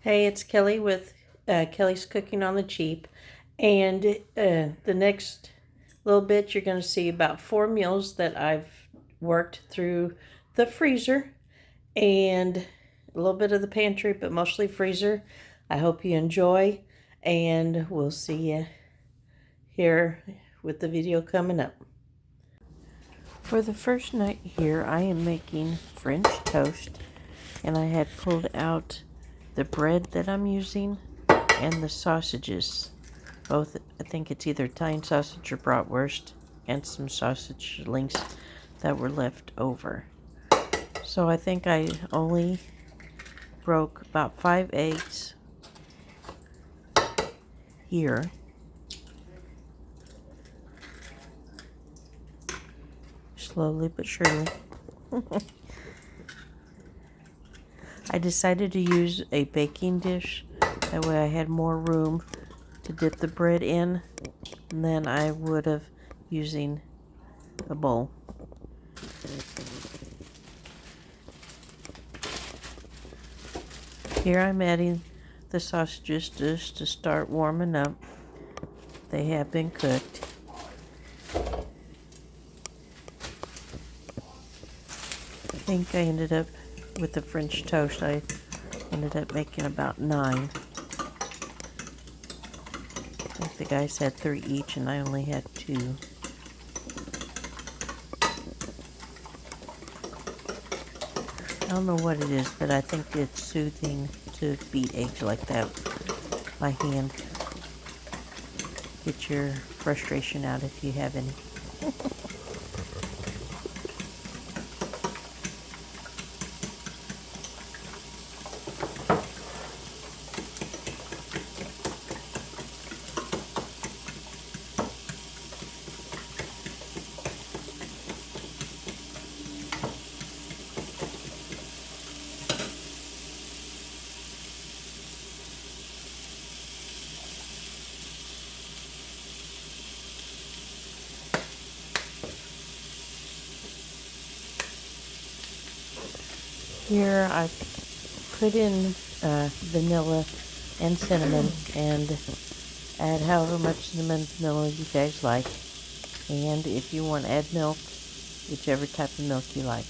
Hey, it's Kelly with Kelly's Cooking on the Cheap. And the next little bit, you're going to see about 4 meals that I've worked through the freezer and a little bit of the pantry, but mostly freezer. I hope you enjoy, and we'll see you here with the video coming up. For the first night here, I am making French toast, and I had pulled out the bread that I'm using and the sausages. Both, I think it's either Italian sausage or bratwurst, and some sausage links that were left over. So I think I only broke about 5 eggs here. Slowly but surely. I decided to use a baking dish. That way I had more room to dip the bread in than I would have using a bowl. Here I'm adding the sausages just to start warming up. They have been cooked. I think I ended up with the French toast. I ended up making about 9. I think the guys had 3 each and I only had 2. I don't know what it is, but I think it's soothing to beat eggs like that by hand. Get your frustration out if you have any. Here I put in vanilla and cinnamon, and add however much cinnamon vanilla you guys like. And if you want to add milk, whichever type of milk you like.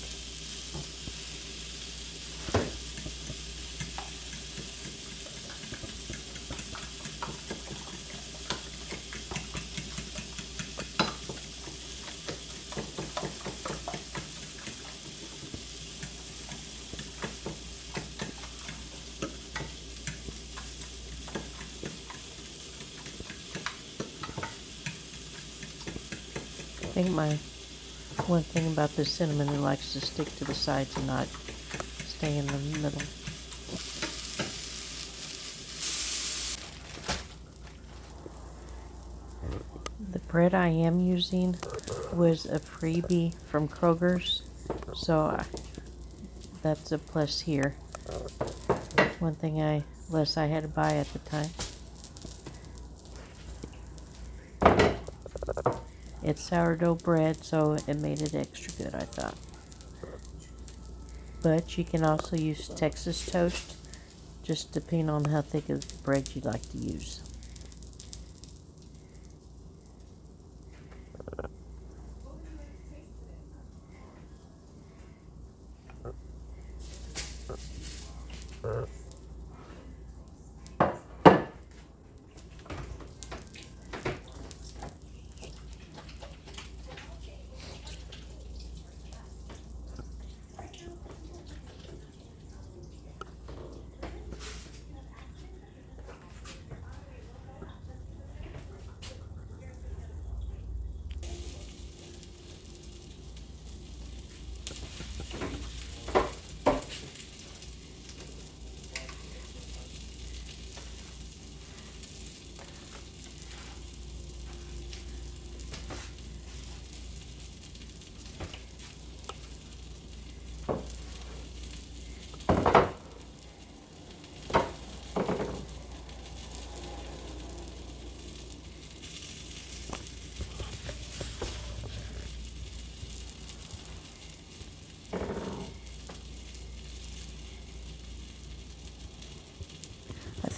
I think my one thing about the cinnamon, it likes to stick to the sides and not stay in the middle. The bread I am using was a freebie from Kroger's, so that's a plus here. One thing less I had to buy at the time. It's sourdough bread, so it made it extra good, I thought. But you can also use Texas toast, just depending on how thick of bread you'd like to use.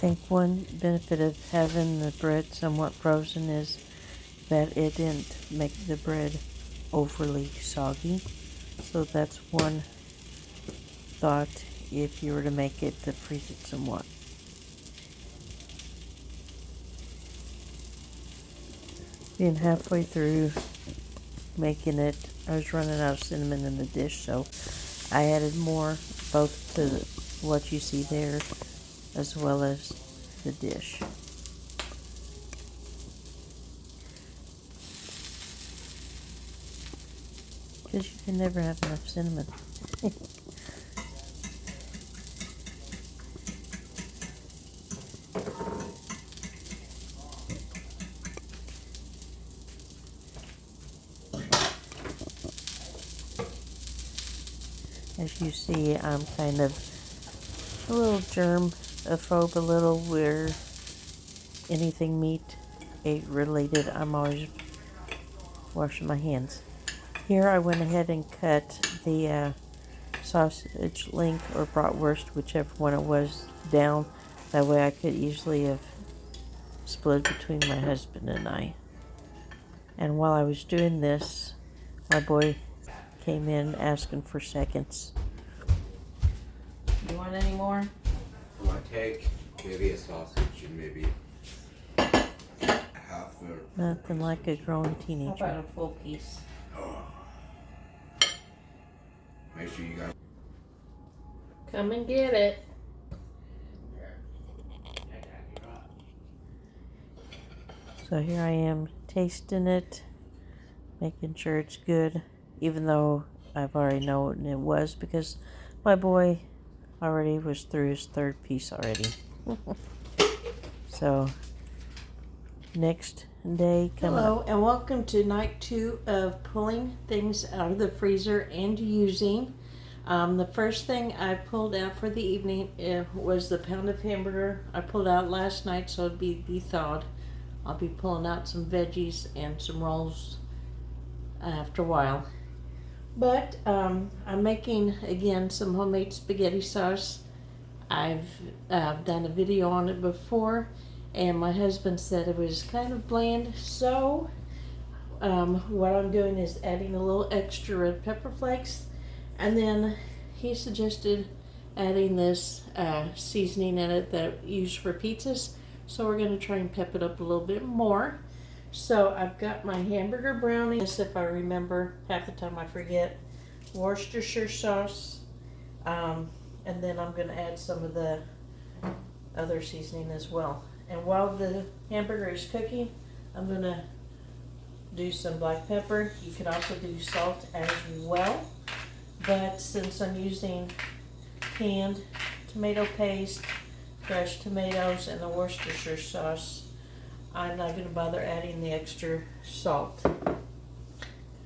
think one benefit of having the bread somewhat frozen is that it didn't make the bread overly soggy. So that's one thought if you were to make it, to freeze it somewhat. Being halfway through making it, I was running out of cinnamon in the dish, so I added more, both to what you see there as well as the dish. Because you can never have enough cinnamon. As you see, I'm kind of a little germ-phobe, a little, where anything meat related, I'm always washing my hands. Here I went ahead and cut the sausage link or bratwurst, whichever one it was, down. That way I could easily have split between my husband and I. And while I was doing this, my boy came in asking for seconds. You want any more? I want to take maybe a sausage and maybe half the... Nothing like a grown teenager. How about a full piece? Oh. Make sure you guys... Come and get it. So here I am tasting it, making sure it's good, even though I've already known it was, because my boy already was through his third piece already. So next day coming up. Hello, and welcome to night 2 of pulling things out of the freezer and using. The first thing I pulled out for the evening was the pound of hamburger I pulled out last night, so it'd be thawed. I'll be pulling out some veggies and some rolls after a while. But I'm making, again, some homemade spaghetti sauce. I've done a video on it before, and my husband said it was kind of bland. So what I'm doing is adding a little extra red pepper flakes, and then he suggested adding this seasoning in it that you use for pizzas. So we're going to try and pep it up a little bit more. So I've got my hamburger brownies, if I remember, half the time I forget, Worcestershire sauce, and then I'm going to add some of the other seasoning as well. And while the hamburger is cooking, I'm going to do some black pepper. You could also do salt as well, but since I'm using canned tomato paste, fresh tomatoes, and the Worcestershire sauce, I'm not going to bother adding the extra salt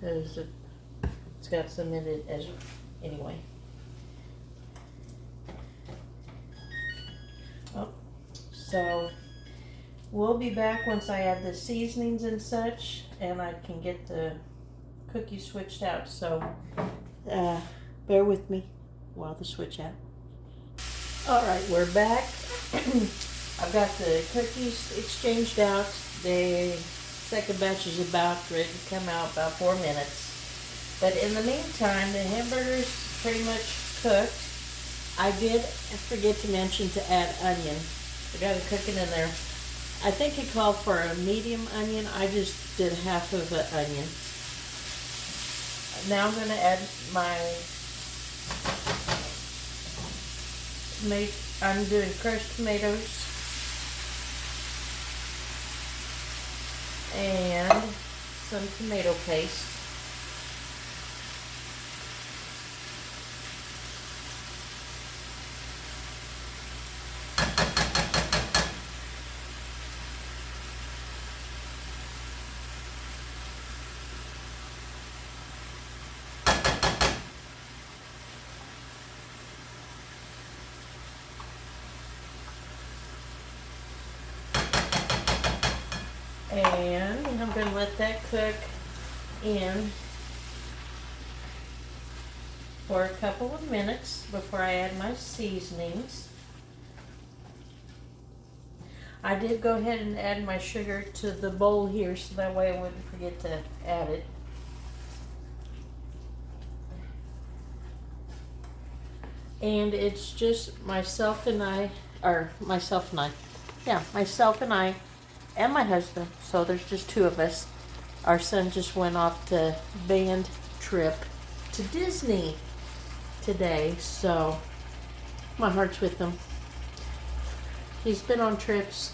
because it's got some in it as anyway. Oh, so we'll be back once I add the seasonings and such, and I can get the cookies switched out. So bear with me while the switch out. All right, we're back. I've got the cookies exchanged out. The second batch is about ready to come out, about 4 minutes. But in the meantime, the hamburger's pretty much cooked. I did forget to mention to add onion. I got it cooking in there. I think it called for a medium onion. I just did half of an onion. Now I'm going to add my tomato. I'm doing crushed tomatoes and some tomato paste. And I'm going to let that cook in for a couple of minutes before I add my seasonings. I did go ahead and add my sugar to the bowl here so that way I wouldn't forget to add it. And it's just myself and I, and my husband. So there's just two of us. Our son just went off to band trip to Disney today, so my heart's with him. He's been on trips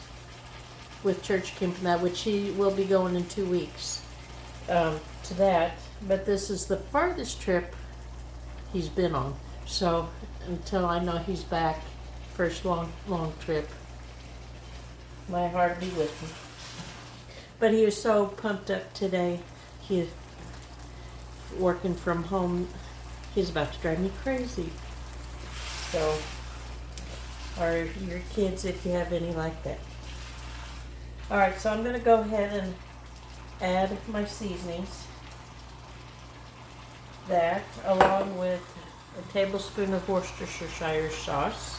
with church camp and that, which he will be going in 2 weeks to that. But this is the farthest trip he's been on. So until I know he's back, first long trip, my heart will be with him. But he was so pumped up today. He's working from home. He's about to drive me crazy. So, or your kids if you have any like that. Alright, so I'm going to go ahead and add my seasonings. That, along with a tablespoon of Worcestershire sauce.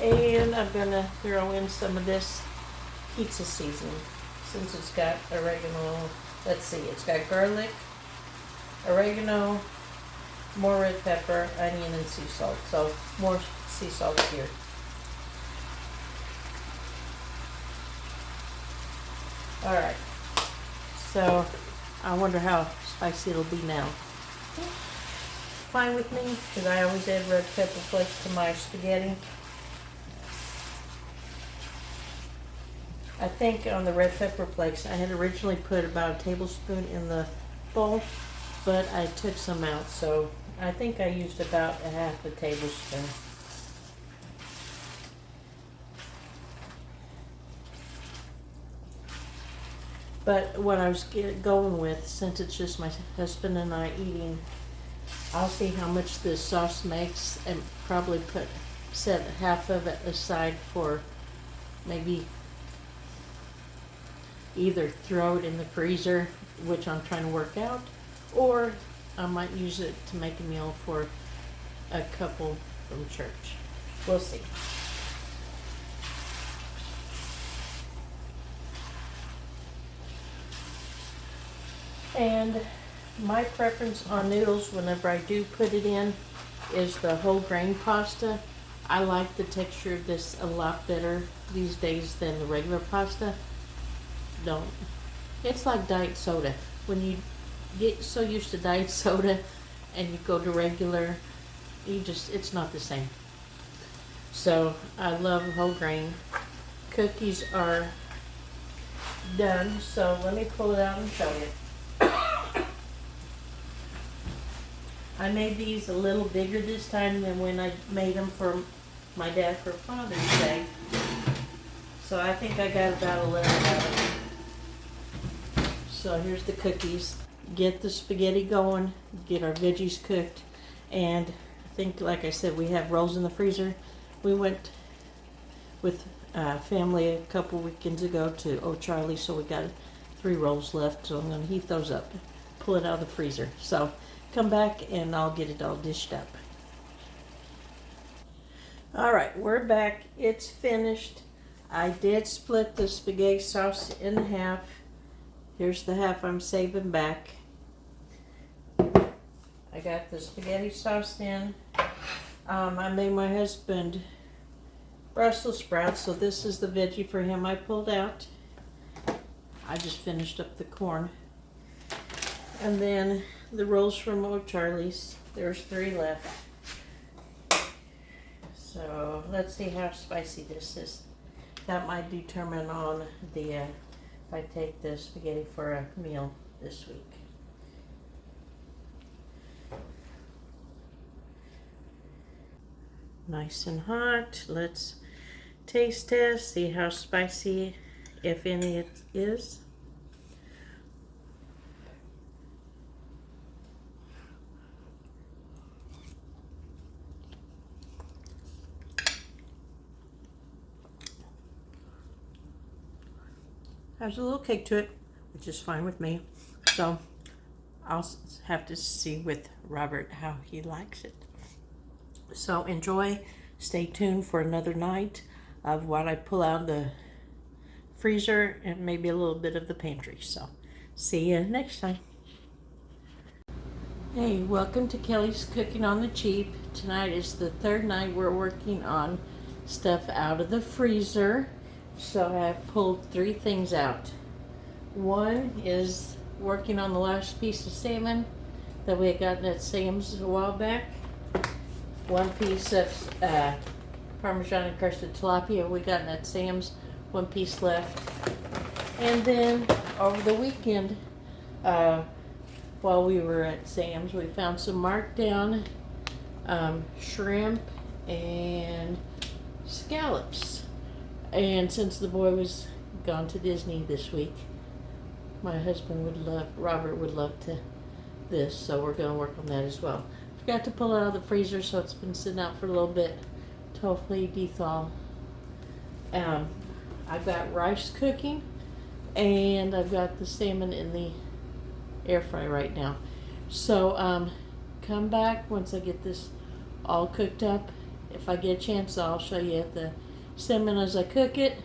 And I'm going to throw in some of this pizza seasoning since it's got oregano. Let's see, it's got garlic, oregano, more red pepper, onion, and sea salt. So more sea salt here. Alright, so I wonder how spicy it'll be now. Fine with me, because I always add red pepper flakes to my spaghetti. I think on the red pepper flakes, I had originally put about a tablespoon in the bowl, but I took some out, so I think I used about a half a tablespoon. But what I was going with, since it's just my husband and I eating, I'll see how much this sauce makes and probably set half of it aside for maybe either throw it in the freezer, which I'm trying to work out, or I might use it to make a meal for a couple from church. We'll see. And my preference on noodles whenever I do put it in is the whole grain pasta. I like the texture of this a lot better these days than the regular pasta. It's like diet soda. When you get so used to diet soda and you go to regular, it's not the same. So I love whole grain. Cookies are done, so let me pull it out and show you. I made these a little bigger this time than when I made them for my dad for Father's Day. So I think I got about 11 of them. So here's the cookies. Get the spaghetti going, get our veggies cooked, and I think, like I said, we have rolls in the freezer. We went with family a couple weekends ago to O'Charlie, so we got 3 rolls left, so I'm going to heat those up, pull it out of the freezer. So come back and I'll get it all dished up. Alright, we're back. It's finished. I did split the spaghetti sauce in half. Here's the half I'm saving back. I got the spaghetti sauce in. I made my husband Brussels sprouts, so this is the veggie for him I pulled out. I just finished up the corn. And then the rolls from O'Charlie's. There's 3 left. So let's see how spicy this is. That might determine on the if I take the spaghetti for a meal this week. Nice and hot. Let's taste test, see how spicy, if any, it is. Has a little kick to it, which is fine with me. So I'll have to see with Robert how he likes it. So enjoy. Stay tuned for another night of what I pull out of the freezer and maybe a little bit of the pantry. So see you next time. Hey, welcome to Kelly's Cooking on the Cheap. Tonight is the third night we're working on stuff out of the freezer. So I have pulled 3 things out. One is working on the last piece of salmon that we had gotten at Sam's a while back. 1 piece of Parmesan encrusted tilapia we got at Sam's. 1 piece left. And then over the weekend, while we were at Sam's, we found some marked down shrimp and scallops. And since the boy was gone to Disney this week, my husband Robert would love this, so we're going to work on that as well. Forgot to pull it out of the freezer, so it's been sitting out for a little bit to hopefully dethaw. I've got rice cooking, and I've got the salmon in the air fry right now. So come back once I get this all cooked up. If I get a chance, I'll show you the salmon as I cook it,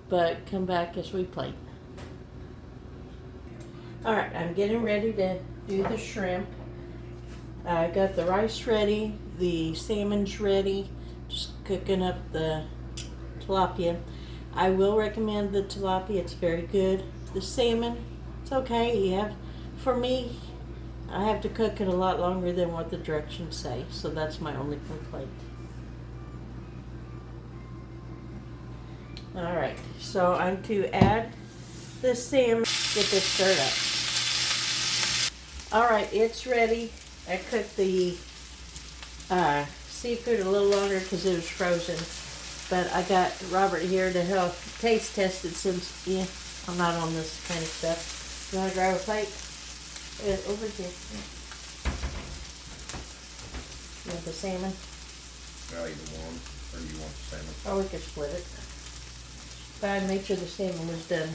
but come back as we plate. Alright, I'm getting ready to do the shrimp. I got the rice ready, the salmon's ready, just cooking up the tilapia. I will recommend the tilapia, it's very good. The salmon, it's okay. For me, I have to cook it a lot longer than what the directions say, so that's my only complaint. Alright, so I'm to add the salmon, get this stirred up. Alright, it's ready. I cooked the seafood a little longer because it was frozen. But I got Robert here to help taste test it since I'm not on this kind of stuff. You want to grab a plate? Over here. You want the salmon? I'll eat one, or you want the salmon? Or we could split it. But I made sure the salmon was done.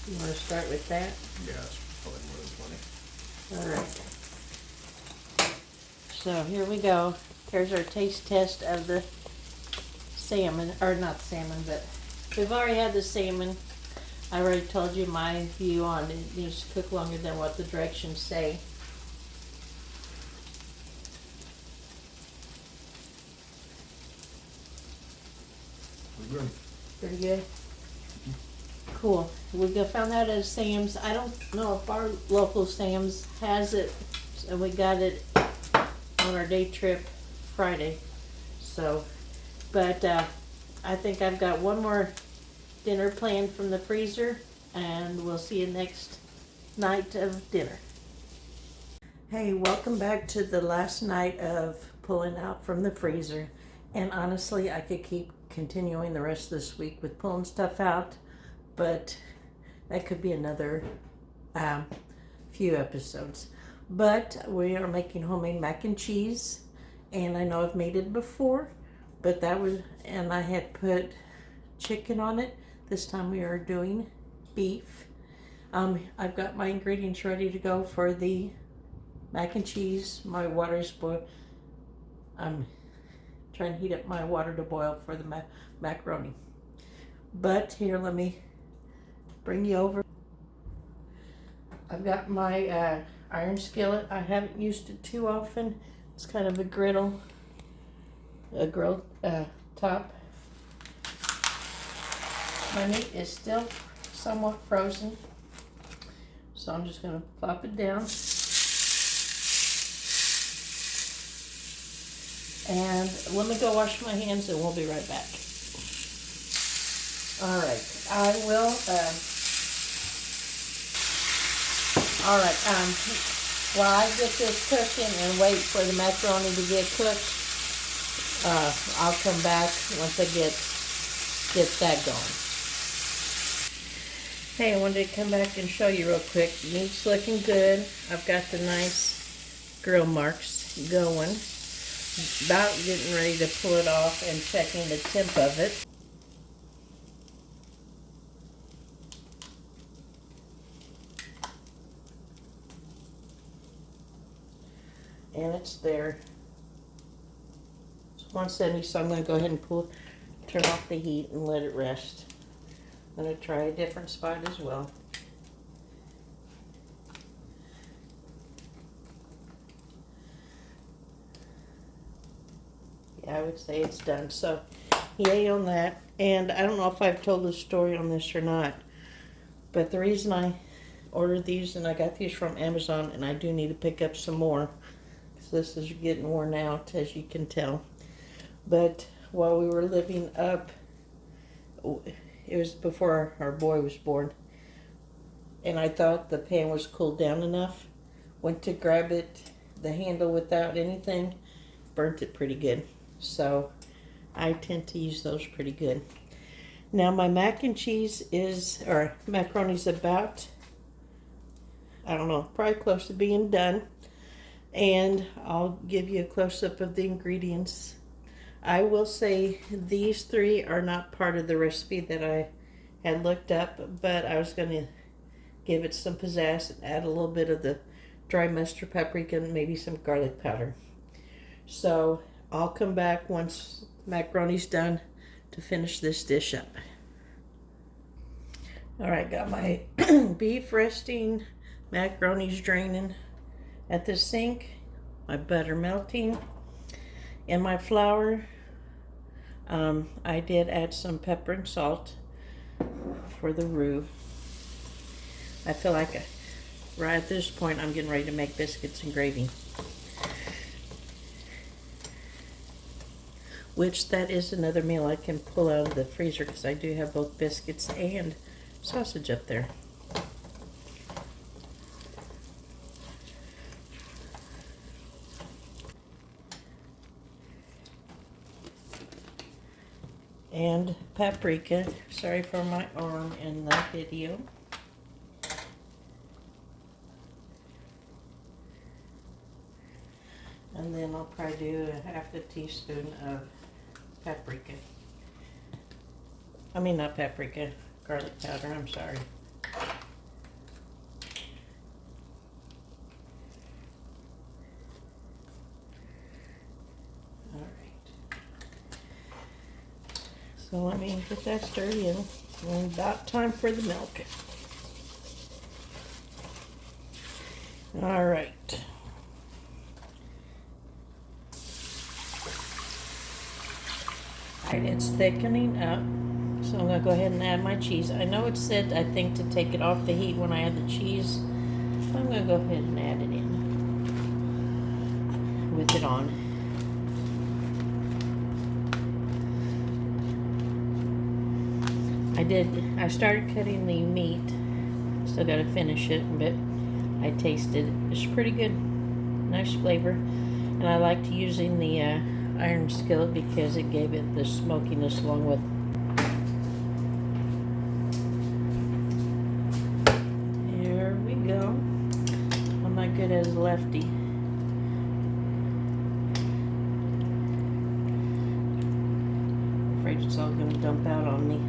You want to start with that? Yeah, it's probably more than 20. Alright. So here we go. Here's our taste test of the salmon, or not salmon, but we've already had the salmon. I already told you my view on it. It needs to cook longer than what the directions say. We're good. Pretty good. Cool. We found that at Sam's. I don't know if our local Sam's has it, and we got it on our day trip Friday. So, but I think I've got one more dinner planned from the freezer, and we'll see you next night of dinner. Hey, welcome back to the last night of pulling out from the freezer. And honestly, I could keep continuing the rest of this week with pulling stuff out, but that could be another few episodes. But we are making homemade mac and cheese, and I know I've made it before, but and I had put chicken on it. This time we are doing beef. I've got my ingredients ready to go for the mac and cheese. My water is boiled. I'm trying to heat up my water to boil for the macaroni. But here, let me bring you over. I've got my iron skillet. I haven't used it too often. It's kind of a grill top. My meat is still somewhat frozen, so I'm just going to plop it down. And let me go wash my hands and we'll be right back. Alright, while I get this cooking and wait for the macaroni to get cooked, I'll come back once I get that going. Hey, I wanted to come back and show you real quick. Meat's looking good. I've got the nice grill marks going. About getting ready to pull it off and checking the temp of it. and it's there. It's 170, so I'm going to go ahead and turn off the heat and let it rest. I'm going to try a different spot as well. Yeah, I would say it's done. So, yay on that. And I don't know if I've told the story on this or not, but the reason I ordered these, and I got these from Amazon, and I do need to pick up some more, because this is getting worn out, as you can tell. But while we were living up, it was before our boy was born, and I thought the pan was cooled down enough. Went to grab it, the handle without anything, burnt it pretty good. So I tend to use those pretty good. Now my mac and cheese or macaroni's about, I don't know, probably close to being done. And I'll give you a close-up of the ingredients. I will say these three are not part of the recipe that I had looked up, but I was going to give it some pizzazz and add a little bit of the dry mustard, paprika, and maybe some garlic powder. So I'll come back once macaroni's done to finish this dish up. Alright, got my beef resting, macaroni's draining at the sink, my butter melting, and my flour. I did add some pepper and salt for the roux. I feel like right at this point I'm getting ready to make biscuits and gravy. Which that is another meal I can pull out of the freezer, because I do have both biscuits and sausage up there. And paprika. Sorry for my arm in the video. And then I'll probably do a half a teaspoon of paprika. I mean, not paprika, garlic powder, I'm sorry. Alright. So let me get that stirred in. And about time for the milk. Alright. Alright, it's thickening up. So I'm going to go ahead and add my cheese. I know it said, I think, to take it off the heat when I add the cheese. But I'm going to go ahead and add it in with it on. I started cutting the meat. Still got to finish it, but I tasted it. It's pretty good. Nice flavor. And I liked using the iron skillet because it gave it the smokiness along with. Here we go. I'm not good as a lefty. I'm afraid it's all going to dump out on me.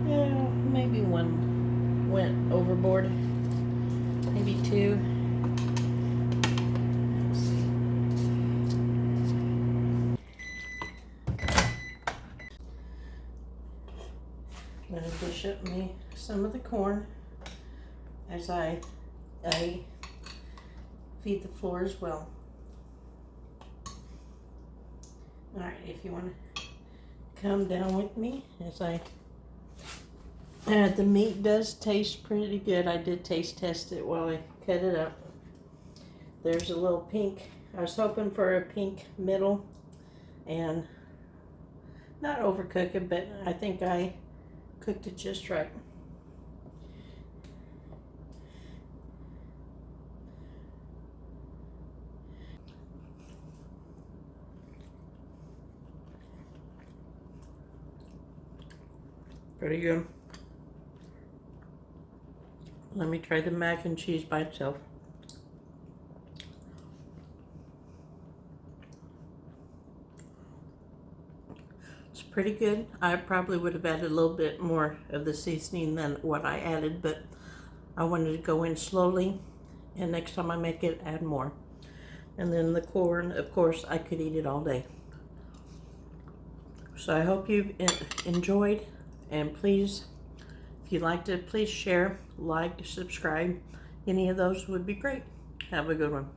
Yeah, maybe one went overboard. Maybe two. I'm going to dish up me some of the corn as I feed the floor as well. Alright, if you want to come down with me as the meat does taste pretty good. I did taste test it while I cut it up. There's a little pink. I was hoping for a pink middle and not overcook it, but I think I cooked it just right. Pretty good. Let me try the mac and cheese by itself. It's pretty good. I probably would have added a little bit more of the seasoning than what I added, but I wanted to go in slowly And next time I make it, add more. And then the corn, of course, I could eat it all day. So I hope you've enjoyed, and please, if you liked it, please share, like, subscribe. Any of those would be great. Have a good one.